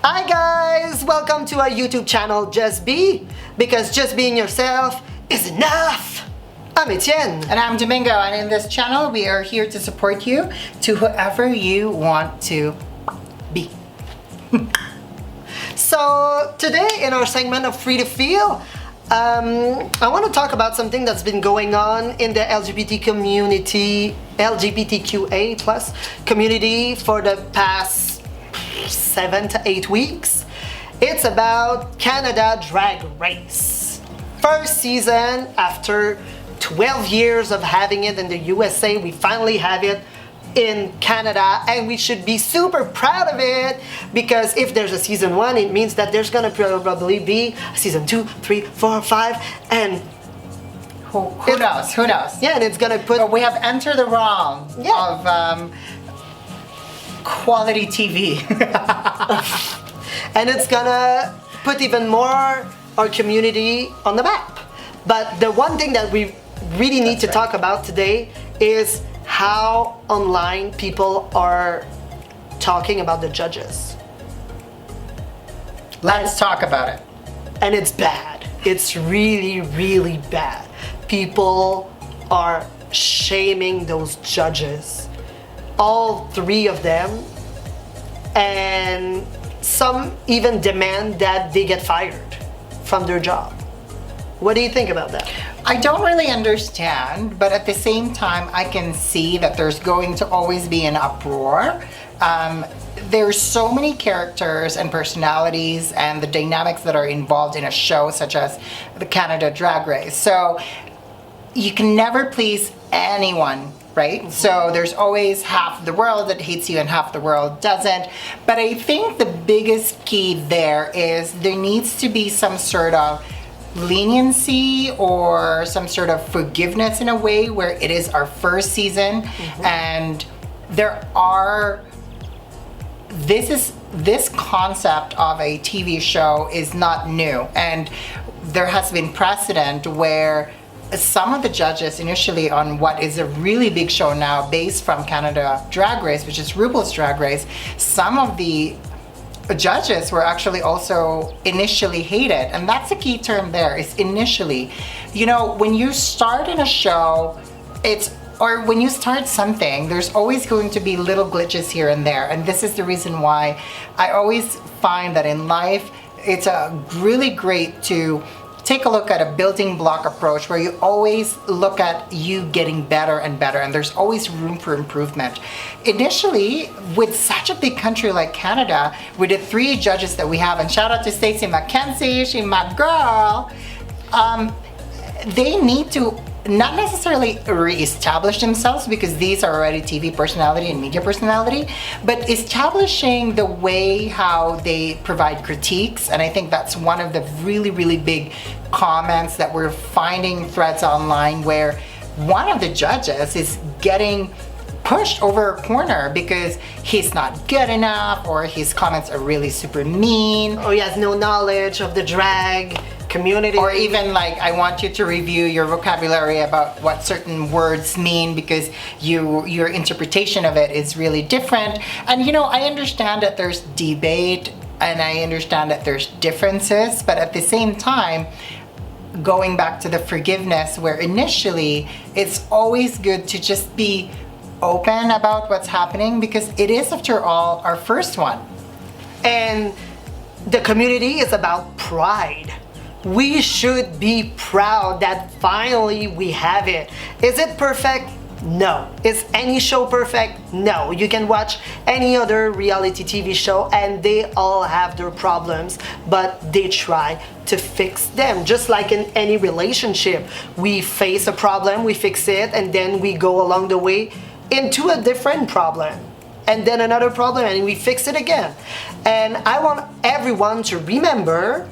Hi guys! Welcome to our YouTube channel, Just Be, because just being yourself is enough! I'm Etienne. And I'm Domingo, and in this channel we are here to support you to whoever you want to be. So today in our segment of Free to Feel, I want to talk about something that's been going on in the LGBT community, LGBTQA plus community for the past 7 to 8 weeks. It's about Canada Drag Race. First season, after 12 years of having it in the USA, we finally have it in Canada, and we should be super proud of it, because if there's a season 1, it means that there's gonna probably be a season 2, 3, 4, 5, and Who knows? Who knows? yeah, and it's gonna put. But we have entered the realm Yeah. of quality TV. And it's gonna put even more our community on the map. But the one thing that we really need to talk about today is how online people are talking about the judges. Let's talk about it. And it's bad. It's really, really bad. People are shaming those judges. All 3 of them. And some even demand that they get fired from their job. What do you think about that? I don't really understand, but at the same time, I can see that there's going to always be an uproar. There's so many characters and personalities and the dynamics that are involved in a show such as the Canada Drag Race. So you can never please anyone, right? So there's always half the world that hates you and half the world doesn't. But I think the biggest key there is there needs to be some sort of leniency or some sort of forgiveness in a way, where it is our first season, and this concept of a TV show is not new, and there has been precedent where some of the judges initially on what is a really big show now based from Canada Drag Race, which is RuPaul's Drag Race, some of the judges were actually also initially hated, and that's the key term there, is initially. You know, when you start in a show, or when you start something, there's always going to be little glitches here and there, and this is the reason why I always find that in life it's really great to take a look at a building block approach, where you always look at you getting better and better, and there's always room for improvement. Initially, with such a big country like Canada, with the 3 judges that we have, and shout out to Stacey McKenzie, she's my girl, they need to not necessarily re-establish themselves, because these are already TV personality and media personality, but establishing the way how they provide critiques. And I think that's one of the really, really big comments that we're finding threads online, where one of the judges is getting pushed over a corner because he's not good enough, or his comments are really super mean, Or he has no knowledge of the drag community. or even like, I want you to review your vocabulary about what certain words mean, because your interpretation of it is really different. And you know, I understand that there's debate, and I understand that there's differences, but at the same time, going back to the forgiveness, where initially it's always good to just be open about what's happening, because it is, after all, our first one. And the community is about pride. We should be proud that finally we have it. Is it perfect? No. Is any show perfect? No. You can watch any other reality TV show and they all have their problems, but they try to fix them. Just like in any relationship, we face a problem, we fix it, and then we go along the way into a different problem, and then another problem, and we fix it again. And I want everyone to remember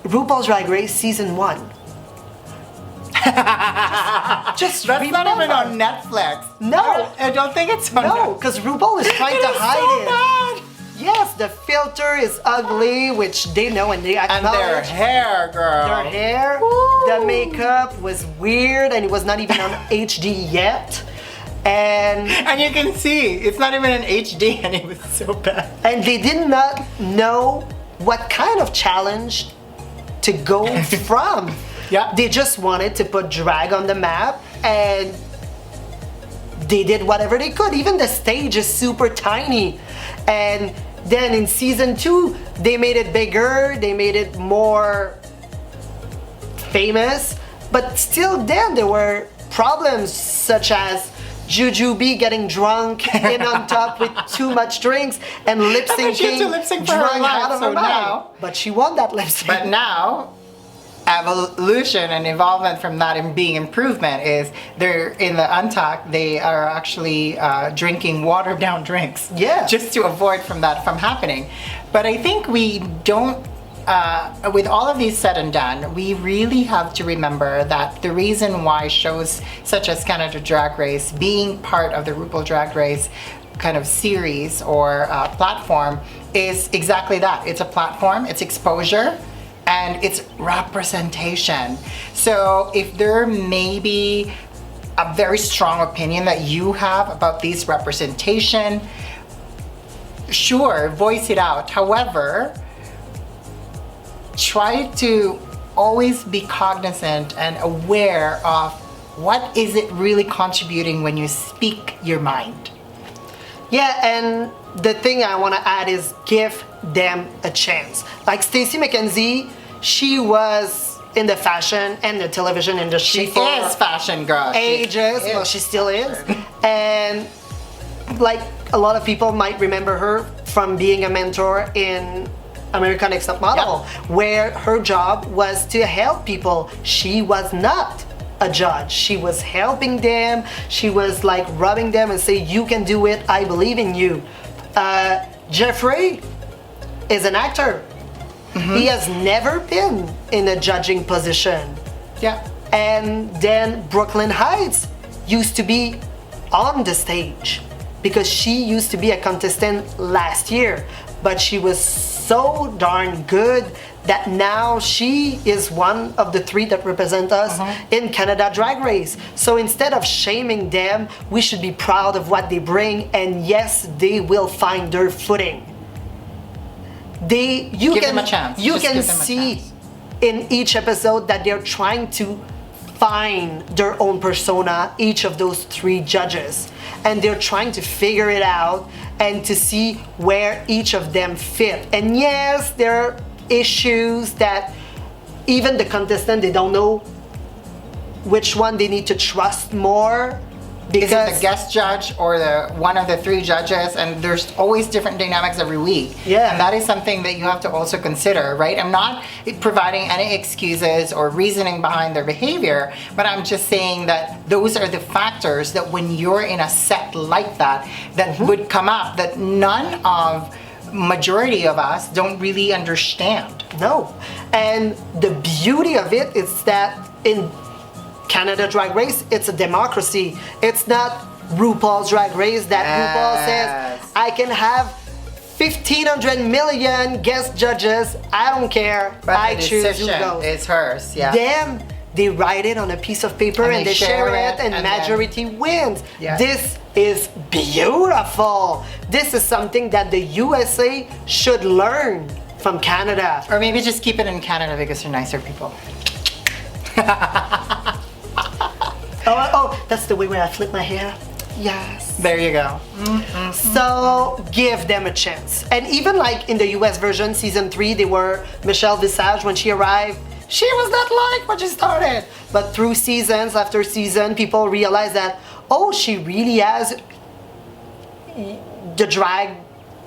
RuPaul's Drag Race Season 1. just That's remember. not even on Netflix. No. I don't think it's on No, Netflix. because RuPaul is trying to It is hide so it. bad. Yes, the filter is ugly, which they know and they And acknowledge. their hair, girl. Their hair, Woo. the makeup was weird, and it was not even on HD yet. And And you can see, it's not even an HD and it was so bad. and they did not know what kind of challenge to go from. Yeah. They just wanted to put drag on the map, and they did whatever they could. Even the stage is super tiny. And then in season 2, they made it bigger, they made it more famous, but still then there were problems such as Jujubee getting drunk in on top with too much drinks and lip She had to syncing lip sync for her drunk life, out of so her mind. now- But she won that lip sync. But now, evolution and evolvement from that and being improvement is they're in the Untucked, they are actually drinking watered down drinks. Yeah. Just to avoid from that from happening. But I think we don't, with all of these said and done, we really have to remember that the reason why shows such as Canada Drag Race, being part of the RuPaul Drag Race kind of series or platform, is exactly that. It's a platform, it's exposure, and it's representation. So if there may be a very strong opinion that you have about this representation, sure, voice it out. However, try to always be cognizant and aware of what is it really contributing when you speak your mind. Yeah, and the thing I want to add is give them a chance. Like Stacey McKenzie, she was in the fashion and the television industry She for is fashion girl. She ages. is. Well, she still is. And like a lot of people might remember her from being a mentor in American Next Top Model, where her job was to help people. She was not a judge. She was helping them. She was like rubbing them and say, you can do it. I believe in you. Jeffrey is an actor. He has never been in a judging position. Yeah. And then Brooklyn Heights used to be on the stage because she used to be a contestant last year, but she was so darn good that now she is one of the 3 that represent us in Canada Drag Race. So instead of shaming them, we should be proud of what they bring, and yes, they will find their footing. Give them a chance. You Just can give them a see chance. in each episode that they're trying to find their own persona, each of those 3 judges, and they're trying to figure it out and to see where each of them fit. And yes, there are issues that even the contestant, they don't know which one they need to trust more. Is Because it the guest judge or the one of the 3 judges? And there's always different dynamics every week. Yeah. And that is something that you have to also consider, right? I'm not providing any excuses or reasoning behind their behavior, but I'm just saying that those are the factors that when you're in a set like that, that would come up that none of majority of us don't really understand. no. And the beauty of it is that in Canada Drag Race, it's a democracy. It's not RuPaul's Drag Race that RuPaul says, Yes. I can have 1,500 million guest judges. I don't care. But I the choose who decision goes. is hers, yeah. Them, they write it on a piece of paper and they share it, and then- majority wins. Yeah. This is beautiful. This is something that the USA should learn from Canada. Or maybe just keep it in Canada because they're nicer people. Oh, that's the way where I flip my hair. Yes. There you go. So give them a chance. And even like in the US version, season 3, they were Michelle Visage when she arrived. She was not like when she started. But through seasons after season, people realized that, oh, she really has the drag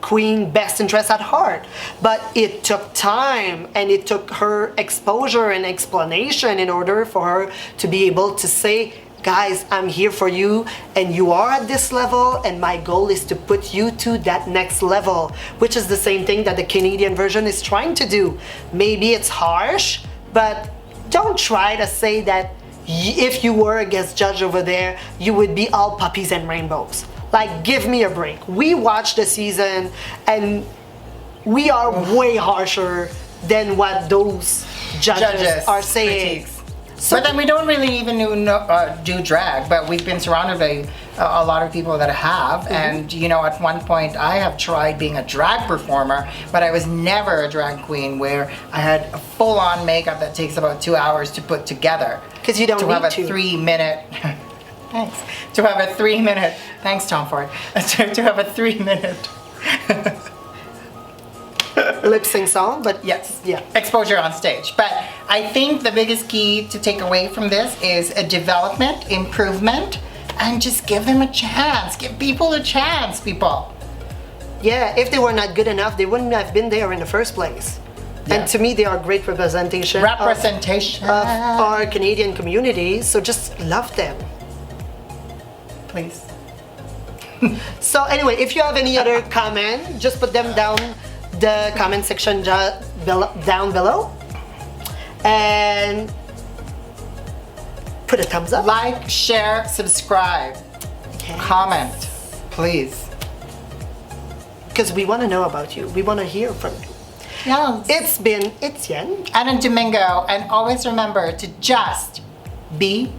queen best interest at heart. But it took time and it took her exposure and explanation in order for her to be able to say, guys, I'm here for you and you are at this level and my goal is to put you to that next level, which is the same thing that the Canadian version is trying to do. Maybe it's harsh, but don't try to say that if you were a guest judge over there, you would be all puppies and rainbows. Like, give me a break. We watched the season and we are way harsher than what those judges are saying. critiques. But then we don't really even do drag, but we've been surrounded by a lot of people that have. And, you know, at one point I have tried being a drag performer, but I was never a drag queen where I had a full-on makeup that takes about 2 hours to put together. Because you don't need have a to. 3-minute... Thanks. To have a 3-minute... Thanks, Tom Ford. To have a 3-minute... lip sync song, but yes, yeah, exposure on stage. But I think the biggest key to take away from this is a development, improvement, and just give them a chance. Give people a chance, people. Yeah, if they were not good enough, they wouldn't have been there in the first place. Yeah. And to me, they are great representation Representation. of our Canadian community. So just love them. Please. So anyway, if you have any other comment, just put them down the comment section down below, and put a thumbs up. Like, share, subscribe, comment, please. Because we want to know about you. We want to hear from you. Yes. It's been Etienne and Domingo, and always remember to just be